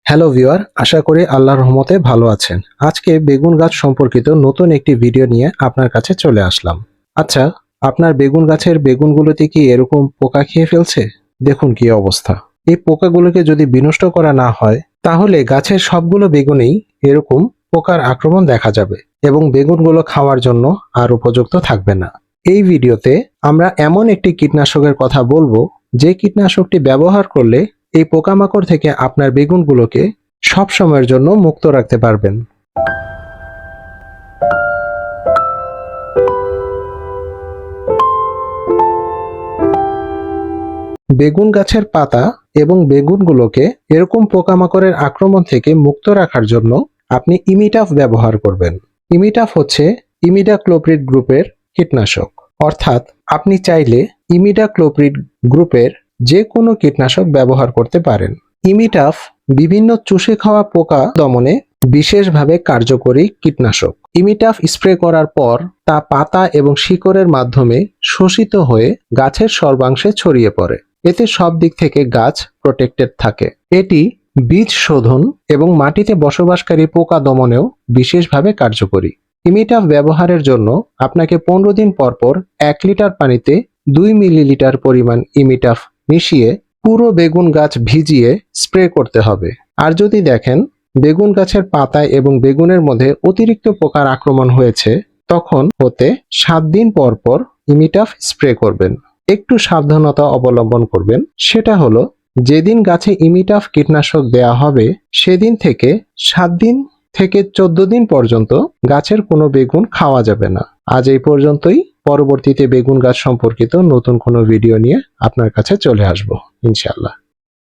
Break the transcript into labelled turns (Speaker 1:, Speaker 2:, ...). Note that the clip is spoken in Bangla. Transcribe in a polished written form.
Speaker 1: হ্যালো ভিউয়ার, আশা করি আল্লাহর রহমতে ভালো আছেন। আজকে বেগুন গাছ সম্পর্কিত নতুন একটি ভিডিও নিয়ে আপনার কাছে চলে আসলাম। আচ্ছা, আপনার বেগুন গাছের বেগুনগুলোতে কি এরকম পোকা খেয়ে ফেলছে? দেখুন কি অবস্থা। এই পোকাগুলোকে যদি বিনষ্ট করা না হয় তাহলে গাছের সবগুলো বেগুনেই এরকম পোকার আক্রমণ দেখা যাবে এবং বেগুনগুলো খাওয়ার জন্য আর উপযুক্ত থাকবে না। এই ভিডিওতে আমরা এমন একটি কীটনাশকের কথা বলবো যে কীটনাশকটি ব্যবহার করলে এই পোকামাকড় থেকে আপনার বেগুনগুলোকে সব সময়ের জন্য মুক্ত রাখতে পারবেন। বেগুন গাছের পাতা এবং বেগুনগুলোকে এরকম পোকামাকড়ের আক্রমণ থেকে মুক্ত রাখার জন্য আপনি ইমিটাফ ব্যবহার করবেন। ইমিটাফ হচ্ছে ইমিডাক্লোপ্রিড গ্রুপের কীটনাশক, অর্থাৎ আপনি চাইলে ইমিডাক্লোপ্রিড গ্রুপের যে কোনো কীটনাশক ব্যবহার করতে পারেন। ইমিটাফ বিভিন্ন চুষে খাওয়া পোকা দমনে বিশেষভাবে কার্যকরী কীটনাশক। ইমিটাফ স্প্রে করার পর তা পাতা এবং শিকড়ের মাধ্যমে শোষিত হয়ে গাছের সর্বাংশে ছড়িয়ে পড়ে। এতে সব দিক থেকে গাছ প্রোটেক্টেড থাকে। এটি বীজ শোধন এবং মাটিতে বসবাসকারী পোকা দমনেও বিশেষভাবে কার্যকরী। ইমিটাফ ব্যবহারের জন্য আপনাকে 15 দিন পর পর 1 লিটার পানিতে 2 মিলিলিটার পরিমাণ ইমিটাফ মিশিয়ে পুরো বেগুন গাছ ভিজিয়ে স্প্রে করতে হবে। আর যদি দেখেন বেগুন গাছের পাতায় এবং বেগুনের মধ্যে অতিরিক্ত পোকার আক্রমণ হয়েছে, তখন হতে 7 দিন পর পর ইমিটাফ স্প্রে করবেন। একটু সাবধানতা অবলম্বন করবেন, সেটা হলো যেদিন গাছে ইমিটাফ কীটনাশক দেয়া হবে সেদিন থেকে 7 দিন থেকে 14 দিন পর্যন্ত গাছের কোনো বেগুন খাওয়া যাবে না। আজ এই পর্যন্তই। পরবর্তীতে বেগুন গাছ সম্পর্কিত নতুন কোনো ভিডিও নিয়ে আপনার কাছে চলে আসবো ইনশাআল্লাহ।